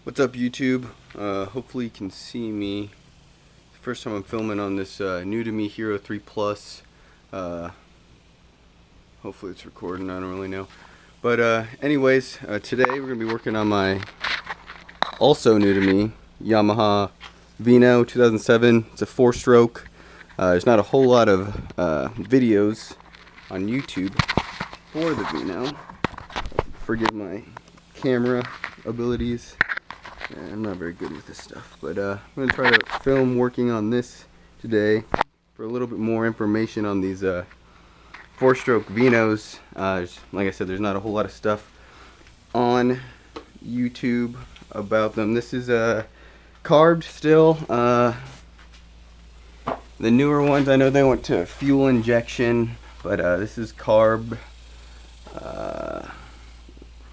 What's up, YouTube? Hopefully you can see me. First time I'm filming on this new to me Hero 3 Plus. Hopefully it's recording, I don't really know. But anyways, today we're going to be working on my also new to me Yamaha Vino 2007. It's a 4-stroke. There's not a whole lot of videos on YouTube for the Vino. Forgive my camera abilities. Yeah, I'm not very good with this stuff, but I'm going to try to film working on this today for a little bit more information on these 4-stroke Vinos. Like I said, there's not a whole lot of stuff on YouTube about them. This is carbed still. The newer ones, I know they went to fuel injection, but this is carb.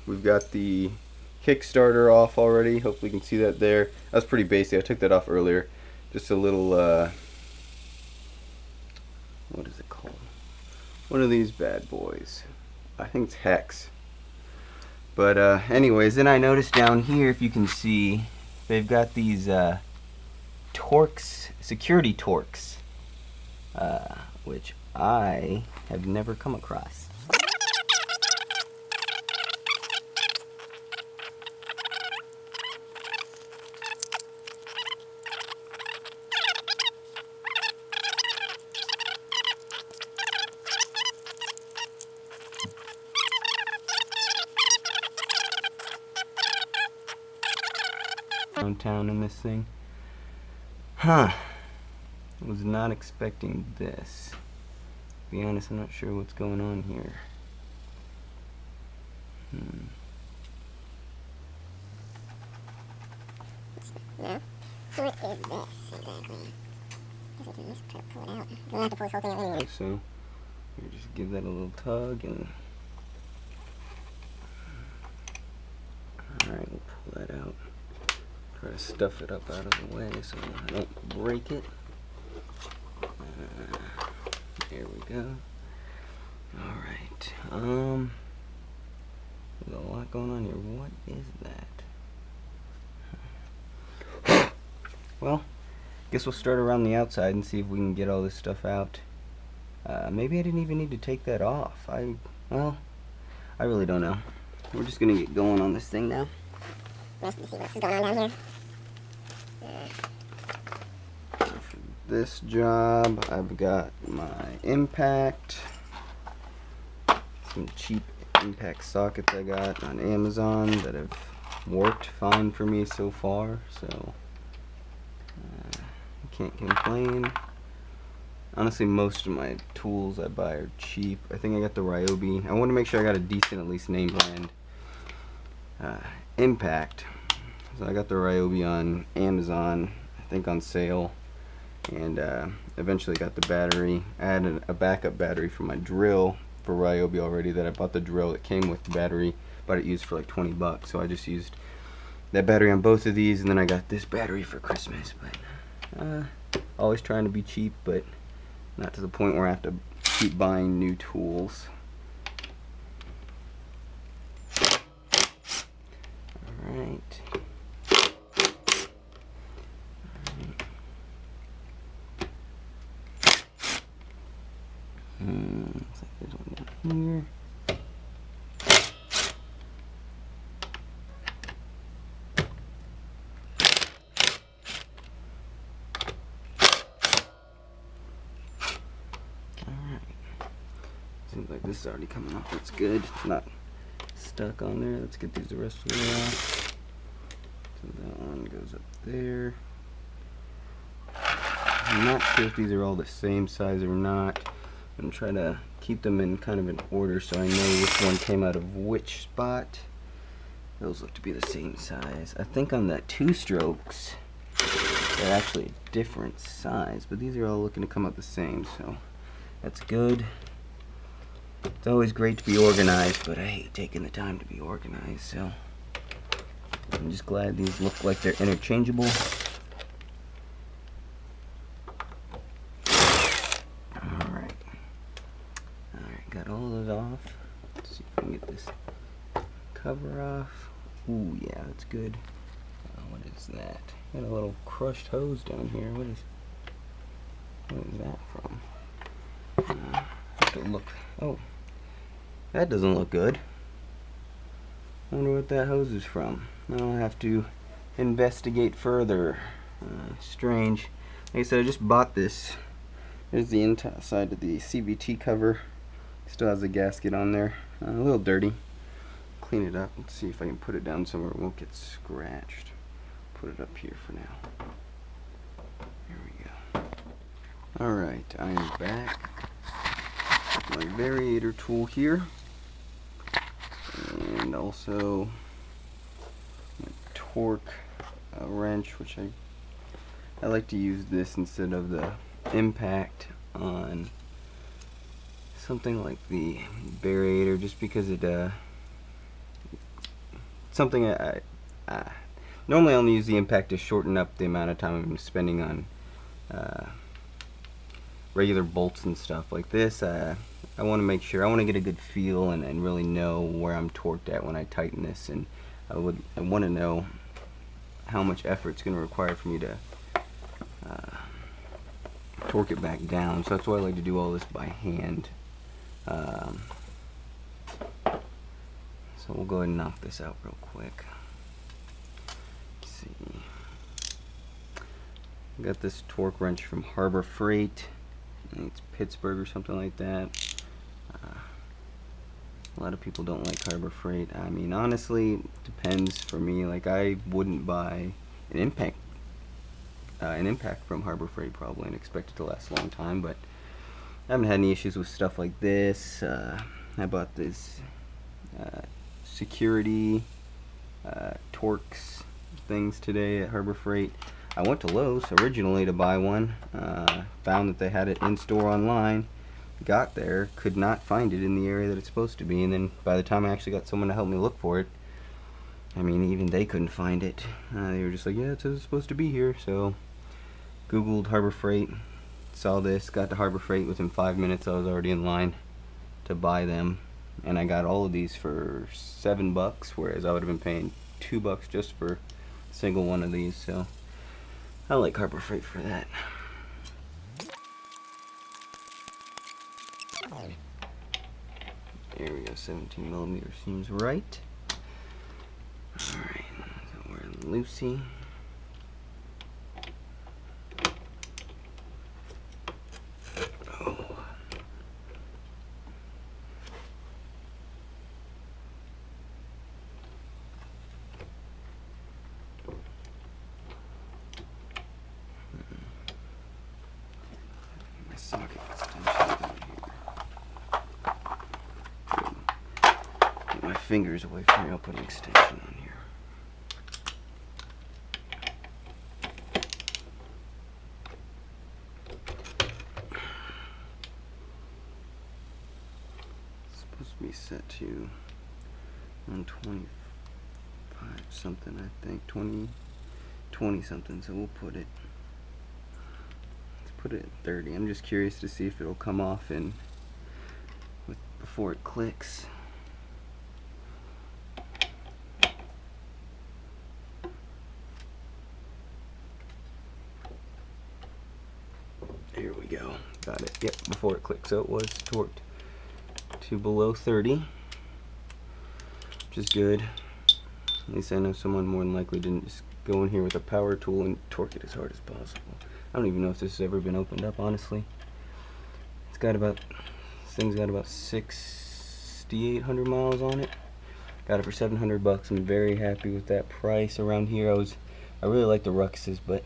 We've got the Kickstarter off already. Hopefully you can see that there. That's pretty basic. I took that off earlier. Just a little what is it called? One of these bad boys. I think it's Hex. But anyways, then I noticed down here, if you can see, they've got these Torx, security Torx, which I have never come across. Downtown in this thing. Huh. Was not expecting this. To be honest, I'm not sure what's going on here. No? What is this exactly? Is it this? Try to pull it out. You don't have to pull this whole thing out anyway. So, you just give that a little tug and... Alright, we'll pull that out. Try to stuff it up out of the way so I don't break it. There we go. Alright. There's a lot going on here. What is that? Well, guess we'll start around the outside and see if we can get all this stuff out. Maybe I didn't even need to take that off. Well, I really don't know. We're just gonna get going on this thing now. Let's see what's going on down here. For this job, I've got my impact, some cheap impact sockets I got on Amazon that have worked fine for me so far, so I can't complain. Honestly, most of my tools I buy are cheap. I think I got the Ryobi. I want to make sure I got a decent, at least name brand impact. So I got the Ryobi on Amazon, I think on sale, and eventually got the battery. I had a backup battery for my drill for Ryobi already that I bought the drill that came with the battery, but it used for like 20 bucks, so I just used that battery on both of these, and then I got this battery for Christmas. But always trying to be cheap, but not to the point where I have to keep buying new tools. Alright. Looks like there's one down here. Alright. Seems like this is already coming off. That's good. It's not stuck on there. Let's get these the rest of the way off. So that one goes up there. I'm not sure if these are all the same size or not. I'm trying to keep them in kind of an order so I know which one came out of which spot. Those look to be the same size. I think on that 2-strokes they're actually a different size, but these are all looking to come out the same, so that's good. It's always great to be organized, but I hate taking the time to be organized, so I'm just glad these look like they're interchangeable. Alright, got all of it off. Let's see if we can get this cover off. Ooh, yeah, that's good. is that? Got a little crushed hose down here. What is that from? Have to look. Oh, that doesn't look good. I wonder what that hose is from. I'll have to investigate further. Strange. Like I said, I just bought this. There's the inside of the CVT cover. Still has a gasket on there. A little dirty. Clean it up. Let's see if I can put it down somewhere it won't get scratched. Put it up here for now. Here we go. Alright, I am back. My Variator tool here. And also my torque wrench, which I like to use this instead of the impact on something like the Variator, just because it something I normally I only use the impact to shorten up the amount of time I'm spending on regular bolts and stuff like this. I want to make sure, I want to get a good feel and really know where I'm torqued at when I tighten this, and I want to know how much effort it's going to require for me to torque it back down. So that's why I like to do all this by hand. So we'll go ahead and knock this out real quick. Let's see. I got this torque wrench from Harbor Freight. I think it's Pittsburgh or something like that. A lot of people don't like Harbor Freight. I mean, honestly, it depends for me. Like, I wouldn't buy an impact from Harbor Freight probably and expect it to last a long time, but I haven't had any issues with stuff like this. I bought this security Torx things today at Harbor Freight. I went to Lowe's originally to buy one, found that they had it in store online, got there, could not find it in the area that it's supposed to be, and then by the time I actually got someone to help me look for it, I mean, even they couldn't find it. They were just like, yeah, it's supposed to be here. So Googled Harbor Freight, saw this, got to Harbor Freight. Within 5 minutes I was already in line to buy them, and I got all of these for $7, whereas I would have been paying $2 just for a single one of these. So I like Harbor Freight for that. There we go, 17mm seems right. Alright, so we're Lucy. Oh. My socket extension down here. Get my fingers away from me, I'll put an extension on here. Be set to 125 something, I think 20 something, so let's put it at 30. I'm just curious to see if it'll come off before it clicks. Here we go, got it. Yep, before it clicked. So it was torqued to below 30, which is good. At least I know someone more than likely didn't just go in here with a power tool and torque it as hard as possible. I don't even know if this has ever been opened up, honestly. This thing's got about 6,800 miles on it. Got it for $700. I'm very happy with that price. Around here, I really like the Ruckuses, but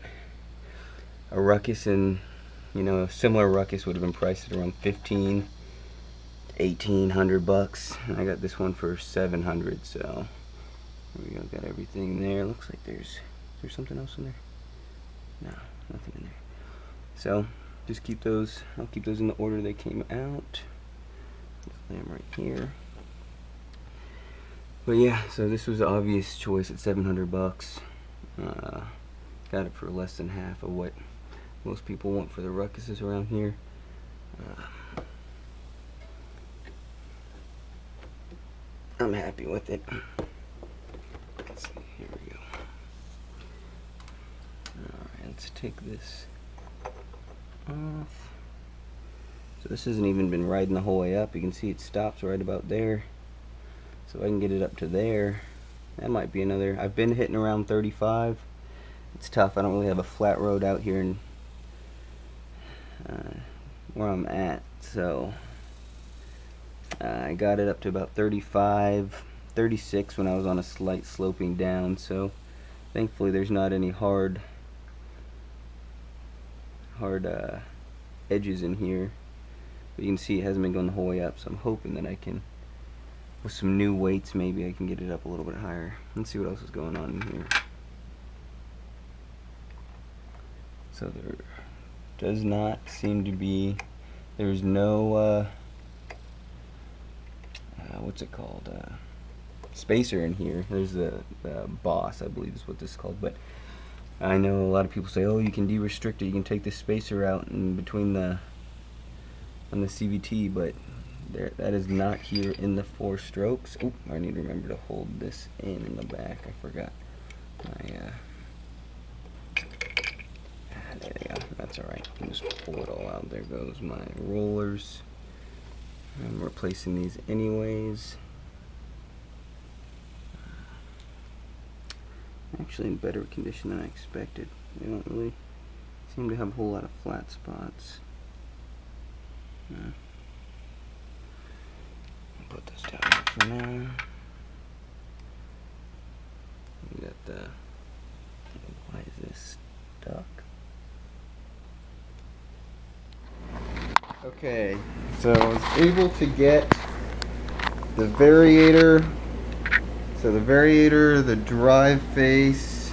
a Ruckus and a similar Ruckus would have been priced at around $1,800, and I got this one for $700. So there we go, got everything there. Looks like is there something else in there? No, nothing in there. So just keep those, I'll keep those in the order they came out. Just lay them right here. But yeah, so this was the obvious choice at $700. Got it for less than half of what most people want for the Ruckuses around here. I'm happy with it. Let's see, here we go. let's take this off. So this hasn't even been riding the whole way up. You can see it stops right about there. So I can get it up to there. That might be another. I've been hitting around 35. It's tough. I don't really have a flat road out here in where I'm at. So I got it up to about 35, 36 when I was on a slight sloping down. So thankfully there's not any hard edges in here. But you can see it hasn't been going the whole way up. So I'm hoping that I can, with some new weights, maybe I can get it up a little bit higher. Let's see what else is going on in here. So there does not seem to be, there's no what's it called, spacer in here. There's the boss, I believe is what this is called, but I know a lot of people say, oh, you can de-restrict it, you can take this spacer out in between on the CVT, but that is not here in the 4 strokes. Oh, I need to remember to hold this in the back. I forgot my there we go. That's alright. I'll just pull it all out. There goes my rollers. I'm replacing these anyways. Actually in better condition than I expected. They don't really seem to have a whole lot of flat spots. I'll put this down here for now. We got the, why is this stuck? Okay, so I was able to get the Variator. So the Variator, the drive face,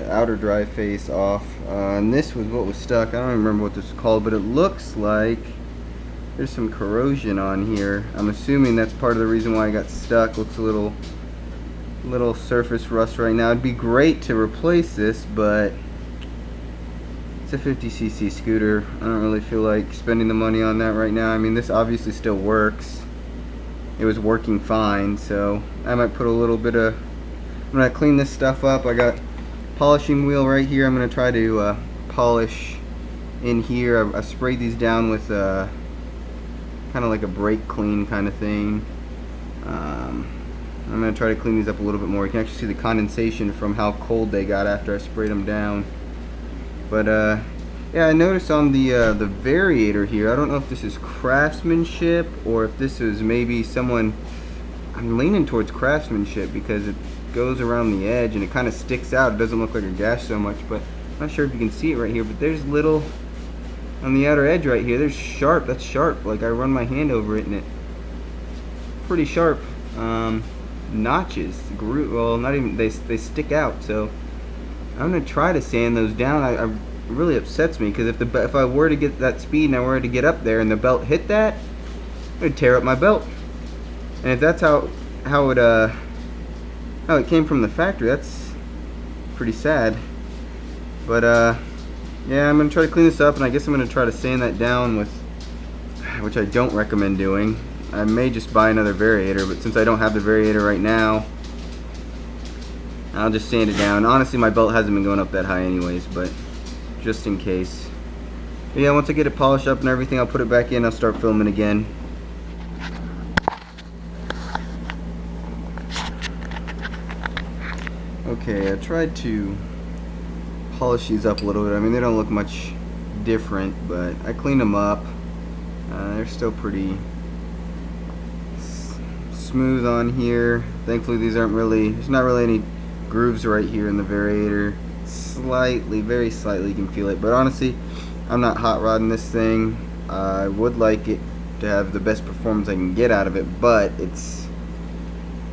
outer drive face off. And this was what was stuck. I don't even remember what this is called, but it looks like there's some corrosion on here. I'm assuming that's part of the reason why I got stuck. Looks a little surface rust right now. It'd be great to replace this, but it's a 50cc scooter. I don't really feel like spending the money on that right now. I mean, this obviously still works. It was working fine, so I might put a little bit of, I'm gonna clean this stuff up. I got polishing wheel right here. I'm gonna try to polish in here. I sprayed these down with kind of like a brake clean kind of thing. I'm gonna try to clean these up a little bit more. You can actually see the condensation from how cold they got after I sprayed them down. But yeah, I noticed on the Variator here, I don't know if this is craftsmanship or if this is maybe someone, I'm leaning towards craftsmanship because it goes around the edge and it kind of sticks out. It doesn't look like a gash so much, but I'm not sure if you can see it right here, but there's little, on the outer edge right here, there's sharp, that's sharp. Like I run my hand over it and it, pretty sharp notches, well not even, they stick out. So I'm gonna try to sand those down. It really upsets me because if I were to get that speed and I were to get up there and the belt hit that, it would tear up my belt. And if that's how it came from the factory, that's pretty sad. But yeah, I'm gonna try to clean this up, and I guess I'm gonna try to sand that down with, which I don't recommend doing. I may just buy another Variator, but since I don't have the Variator right now, I'll just sand it down. Honestly, my belt hasn't been going up that high anyways, but just in case. But yeah, once I get it polished up and everything, I'll put it back in. I'll start filming again. Okay, I tried to polish these up a little bit. I mean, they don't look much different, but I cleaned them up. They're still pretty smooth on here. Thankfully, these aren't really, there's not really any grooves right here in the Variator. Slightly, very slightly, you can feel it, but honestly, I'm not hot rodding this thing. I would like it to have the best performance I can get out of it, but it's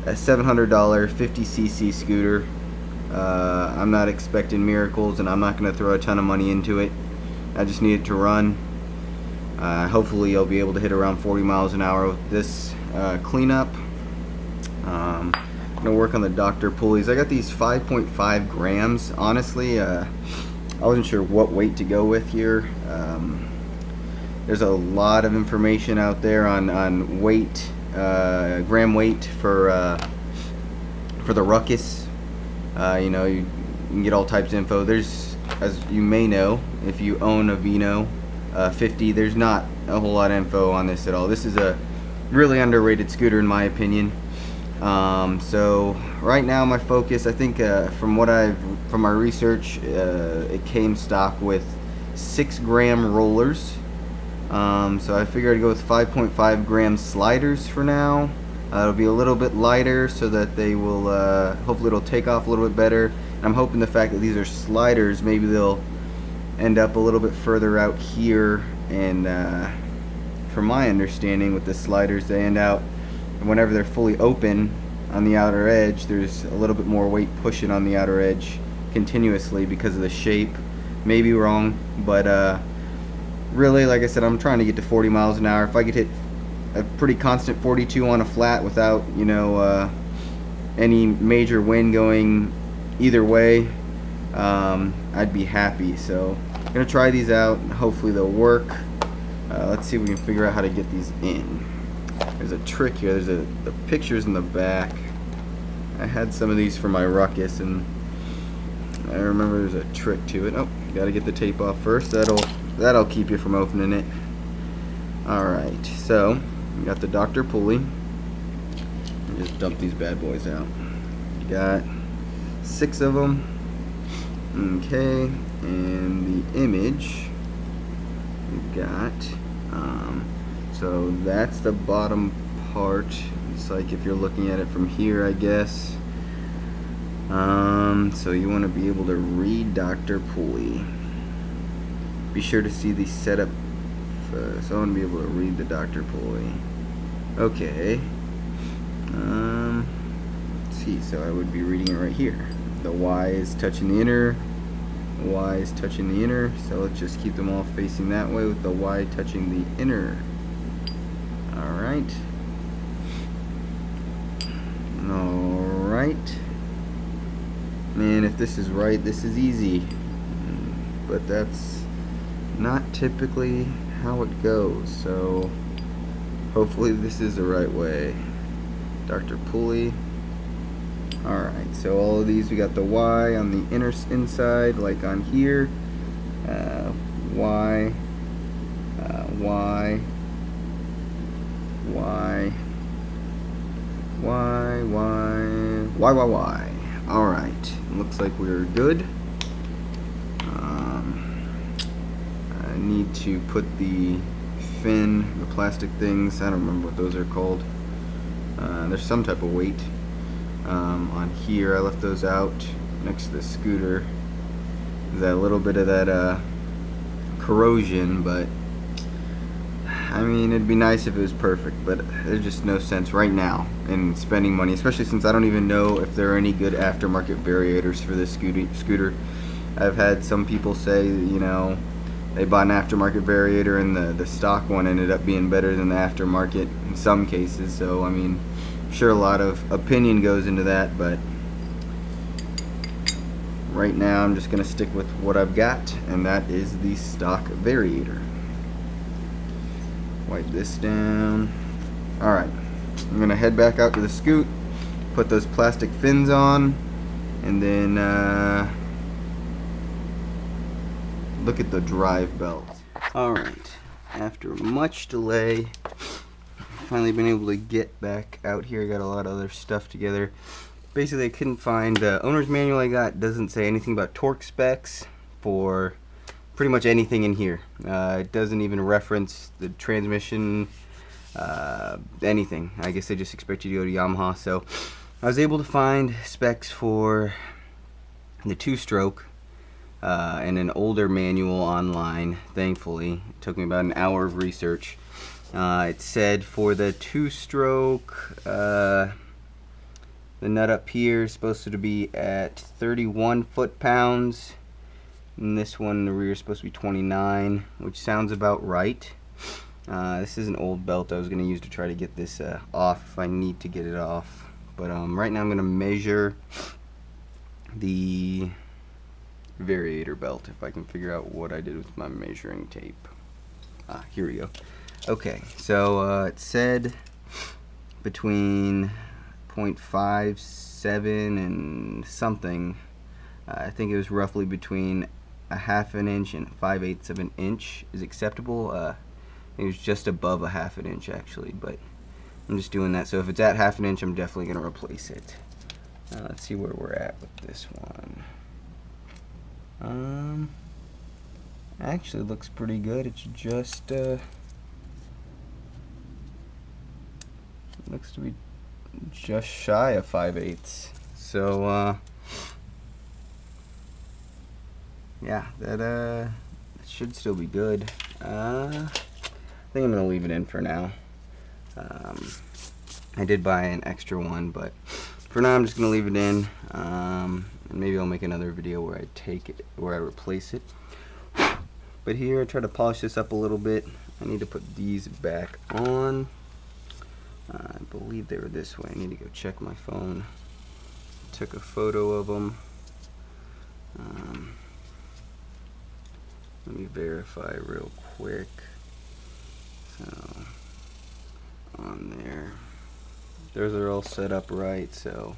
a $700 50cc scooter. I'm not expecting miracles, and I'm not going to throw a ton of money into it. I just need it to run. Hopefully I'll be able to hit around 40 miles an hour with this cleanup. I'm gonna work on the Dr. Pulleys. I got these 5.5 grams. Honestly, I wasn't sure what weight to go with here. There's a lot of information out there on weight, gram weight for the Ruckus. You know, can get all types of info. There's, as you may know, if you own a Vino 50, there's not a whole lot of info on this at all. This is a really underrated scooter in my opinion. So right now my focus, I think from my research, it came stock with 6-gram rollers. So I figured I'd go with 5.5 gram sliders for now. It'll be a little bit lighter so that they will, hopefully it'll take off a little bit better. And I'm hoping the fact that these are sliders, maybe they'll end up a little bit further out here. And from my understanding with the sliders, they end out, whenever they're fully open on the outer edge, there's a little bit more weight pushing on the outer edge continuously because of the shape. Maybe wrong, but really, like I said, I'm trying to get to 40 miles an hour. If I could hit a pretty constant 42 on a flat without, you know, any major wind going either way, I'd be happy. So I'm gonna try these out and hopefully they'll work. Let's see if we can figure out how to get these in. There's a trick here. There's the pictures in the back. I had some of these for my Ruckus, and I remember there's a trick to it. Oh, you gotta get the tape off first. That'll keep you from opening it. Alright, so we got the Dr. Pulley. Just dump these bad boys out. Got 6 of them. Okay, and the image we've got. So that's the bottom part. It's like if you're looking at it from here, I guess. So you want to be able to read Dr. Pulley. Be sure to see the setup. So I want to be able to read the Dr. Pulley. Okay. Let's see. So I would be reading it right here. The Y is touching the inner. Y is touching the inner. So let's just keep them all facing that way with the Y touching the inner. Alright. Alright. Man, if this is right, this is easy. But that's not typically how it goes. So hopefully this is the right way. Dr. Pulley. Alright, so all of these, we got the Y on the inner inside, like on here. Y. Y. Y, Y, Y, Y, Y, Y. Alright, looks like we're good. I need to put the fin, the plastic things, I don't remember what those are called. There's some type of weight on here. I left those out next to the scooter. There's a little bit of that corrosion, but I mean, it'd be nice if it was perfect, but there's just no sense right now in spending money, especially since I don't even know if there are any good aftermarket variators for this scooter. I've had some people say, you know, they bought an aftermarket variator and the stock one ended up being better than the aftermarket in some cases. So, I mean, I'm sure a lot of opinion goes into that, but right now I'm just going to stick with what I've got, and that is the stock variator. Wipe this down. Alright, I'm going to head back out to the scoot, put those plastic fins on, and then look at the drive belt. Alright, after much delay, finally been able to get back out here. I got a lot of other stuff together. Basically, I couldn't find the owner's manual I got. Doesn't say anything about torque specs for pretty much anything in here. It doesn't even reference the transmission, anything. I guess they just expect you to go to Yamaha. So I was able to find specs for the 2-stroke and an older manual online. Thankfully, it took me about an hour of research. It said for the 2-stroke, the nut up here is supposed to be at 31 foot-pounds. And this one in the rear is supposed to be 29, which sounds about right. This is an old belt I was going to use to try to get this off if I need to get it off. But right now I'm going to measure the variator belt, if I can figure out what I did with my measuring tape. Here we go. Okay, so it said between 0.57 and something I think it was roughly between a half an inch and 5/8 of an inch is acceptable. It was just above a half an inch actually, but I'm just doing that. So if it's at half an inch, I'm definitely going to replace it. Let's see where we're at with this one. Actually looks pretty good. It's just looks to be just shy of 5/8. So yeah, that should still be good. I think I'm gonna leave it in for now. I did buy an extra one, but for now I'm just gonna leave it in. And maybe I'll make another video where I take it, where I replace it. But here I try to polish this up a little bit. I need to put these back on. I believe they were this way. I need to go check my phone. Took a photo of them. Let me verify real quick. So on there, those are all set up right. So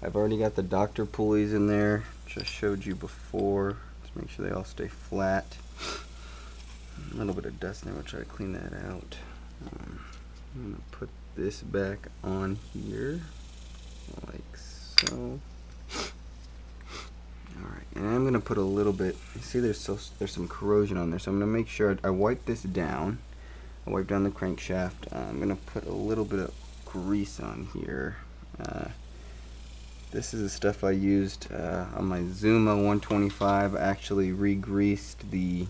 I've already got the doctor pulleys in there, which I showed you before. Let's make sure they all stay flat. A little bit of dust there, we'll try to clean that out. I'm gonna put this back on here, like so. Alright, and I'm gonna put a little bit, you see there's some corrosion on there, so I'm gonna make sure I wipe this down. I wipe down the crankshaft. I'm gonna put a little bit of grease on here. This is the stuff I used on my Zuma 125. I actually re-greased the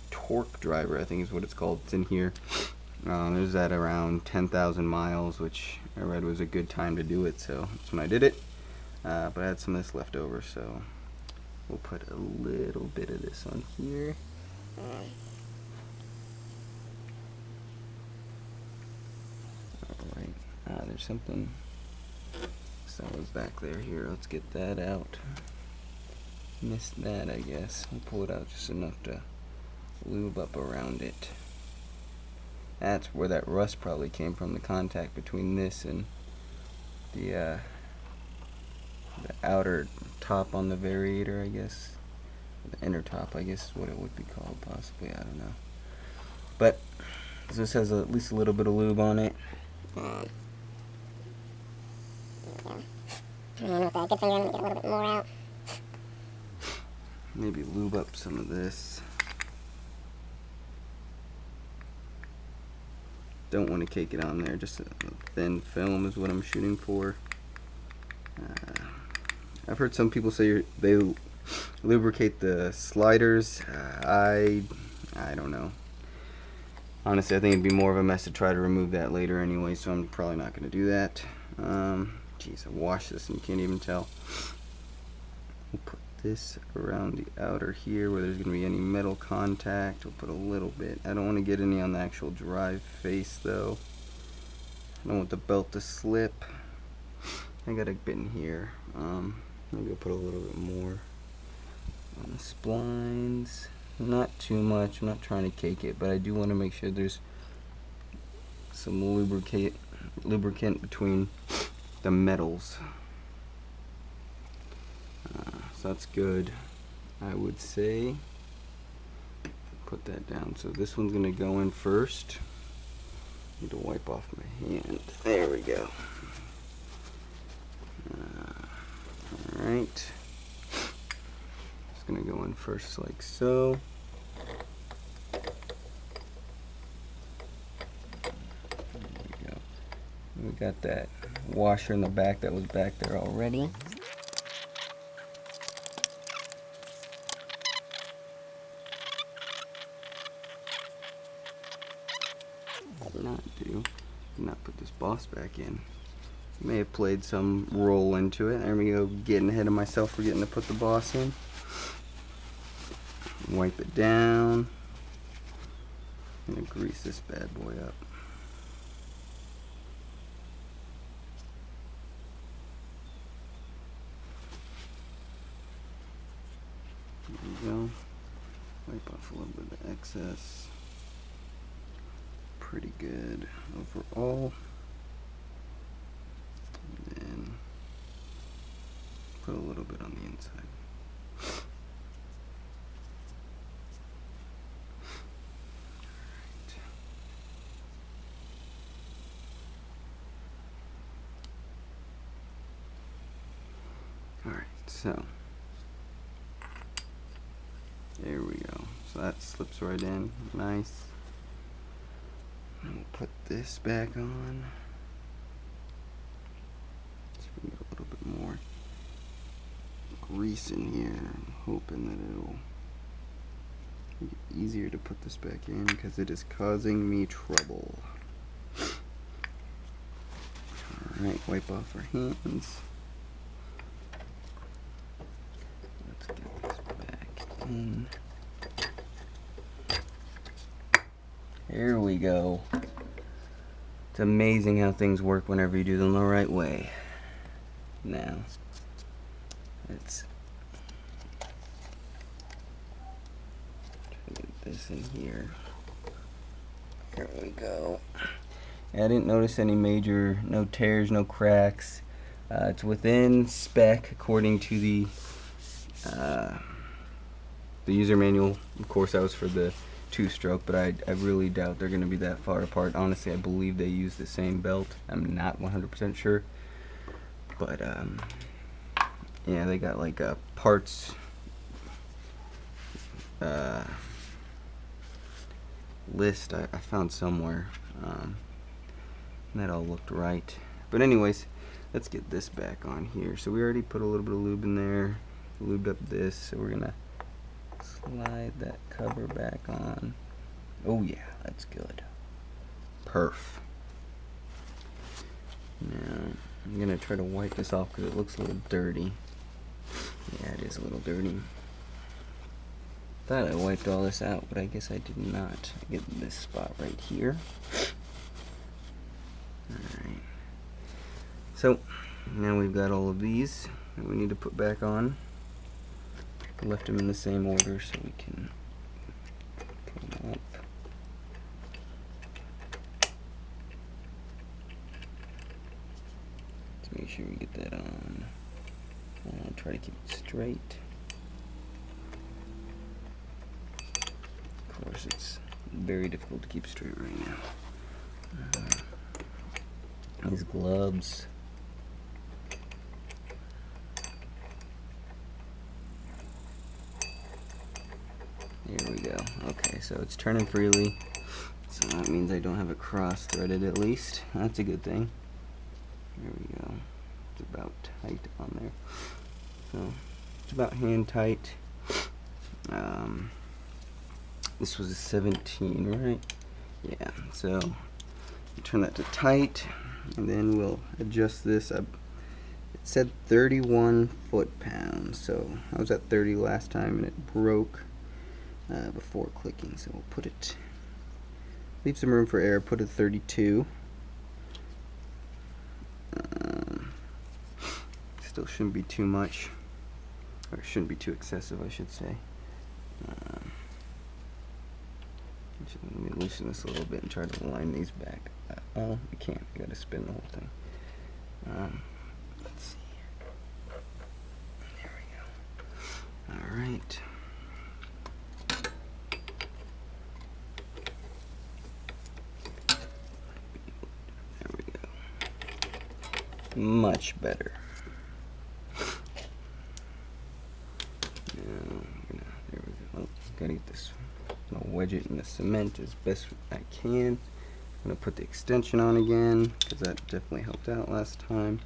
torque driver, I think is what it's called. It's in here. It was at around 10,000 miles, which I read was a good time to do it, so that's when I did it. But I had some of this left over, so we'll put a little bit of this on here. Alright, there's something that was back there. Here, let's get that out. Missed that, I guess. We'll pull it out just enough to lube up around it. That's where that rust probably came from, the contact between this and the outer top on the Variator, I guess. The inner top, I guess is what it would be called, possibly. I don't know. But this has at least a little bit of lube on it. And then with a good finger, I'm going to get a little bit more out. Maybe lube up some of this. Don't want to cake it on there, just a thin film is what I'm shooting for. I've heard some people say they lubricate the sliders. I don't know. Honestly, I think it'd be more of a mess to try to remove that later anyway, so I'm probably not going to do that. Geez, I washed this and you can't even tell. We'll put this around the outer here where there's going to be any metal contact. We'll put a little bit. I don't want to get any on the actual drive face though. I don't want the belt to slip. I got a bit in here. Maybe I'll put a little bit more on the splines. Not too much. I'm not trying to cake it, but I do want to make sure there's some lubricant between the metals. So that's good, I would say. Put that down. So this one's going to go in first. Need to wipe off my hand. There we go. Alright. It's going to go in first like so. We got that washer in the back that was back there already. Did not put this boss back in. May have played some role into it. There we go, getting ahead of myself, forgetting to put the boss in. Wipe it down. I'm gonna grease this bad boy up. There we go. Wipe off a little bit of the excess. Pretty good overall. And then put a little bit on the inside. Alright, so there we go. So that slips right in. Nice. And we'll put this back on. So we get a little bit more grease in here. I'm hoping that it'll make it easier to put this back in because it is causing me trouble. Alright, wipe off our hands. Let's get this back in. There we go. It's amazing how things work whenever you do them the right way. Now, let's get this in here. There we go. I didn't notice any major, no tears, no cracks. It's within spec according to the user manual. Of course, that was for the 2-stroke, but I really doubt they're going to be that far apart. Honestly, I believe they use the same belt. I'm not 100% sure, but yeah, they got like a parts list I found somewhere. That all looked right. But anyways, let's get this back on here. So we already put a little bit of lube in there, lubed up this, so we're gonna slide that cover back on. Oh yeah, that's good. Perf. Now I'm gonna try to wipe this off because it looks a little dirty. Yeah, it is a little dirty. Thought I wiped all this out, but I guess I did not. I get this spot right here. Alright, so now we've got all of these that we need to put back on. I left them in the same order so we can put them up. Let's make sure we get that on. And try to keep it straight. Of course, it's very difficult to keep straight right now. These gloves. There we go. Okay, so it's turning freely. So that means I don't have it cross-threaded at least. That's a good thing. There we go. It's about tight on there. So it's about hand tight. This was a 17, right? Yeah, so turn that to tight, and then we'll adjust this. It said 31 foot-pounds, so I was at 30 last time and it broke before clicking, so we'll put it, leave some room for error, put it 32. Still shouldn't be too much, or shouldn't be too excessive, I should say. Let me loosen this a little bit and try to line these back. Oh, you can't. You got to spin the whole thing. Let's see. There we go. All right. There we go. Much better. Now, there we go. Oh, gotta get this. I'm gonna wedge it in the cement as best I can. I'm gonna put the extension on again because that definitely helped out last time.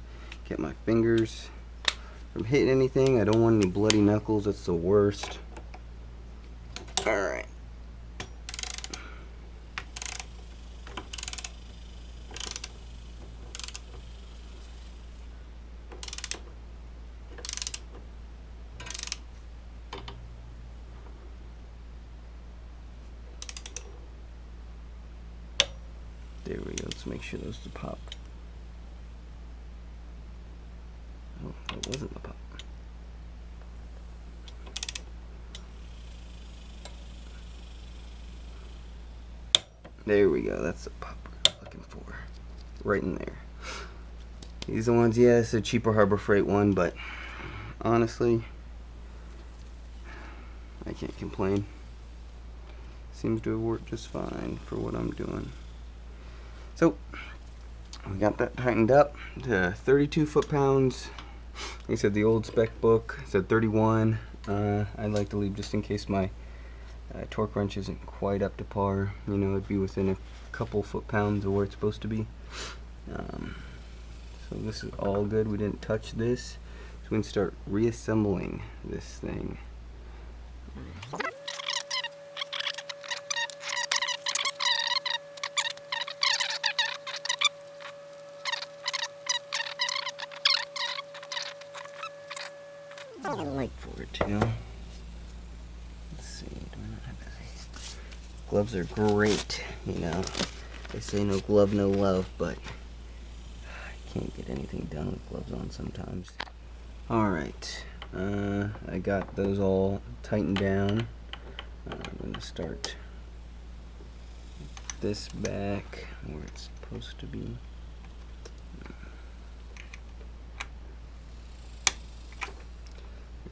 Get my fingers from hitting anything. I don't want any bloody knuckles. That's the worst. All right. There we go. Let's make sure those to pop. Oh, that wasn't the pop. There we go. That's the pop we're looking for. Right in there. These are the ones, yeah, it's a cheaper Harbor Freight one, but honestly, I can't complain. Seems to have worked just fine for what I'm doing. So, we got that tightened up to 32 foot-pounds. Like I said, the old spec book said 31. I'd like to leave just in case my torque wrench isn't quite up to par. You know, it'd be within a couple foot-pounds of where it's supposed to be. So this is all good. We didn't touch this. So we can start reassembling this thing. I like for it too. Let's see, do I not have that? Gloves are great, you know. They say no glove, no love, but I can't get anything done with gloves on sometimes. Alright, I got those all tightened down. I'm going to start this back where it's supposed to be.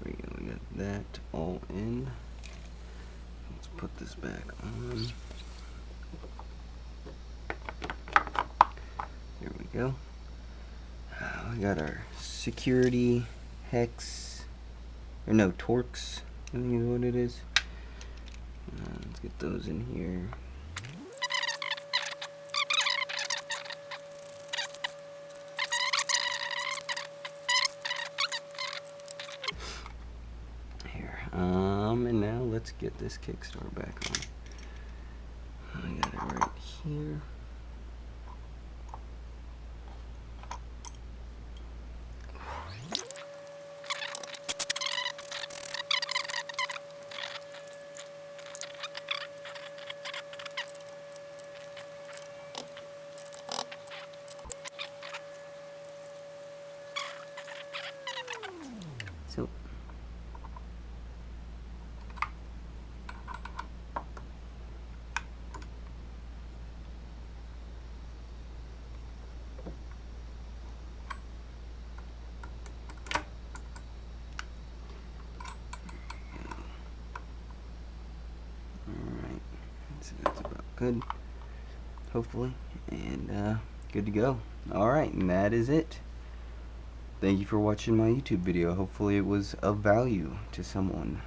There we go, we got that all in. Let's put this back on. There we go. We got our security hex, or no, Torx, I think is what it is. Let's get those in here. And now let's get this kickstart back on. I got it right here. So that's about good, hopefully, and good to go. Alright, and that is it. Thank you for watching my YouTube video. Hopefully it was of value to someone.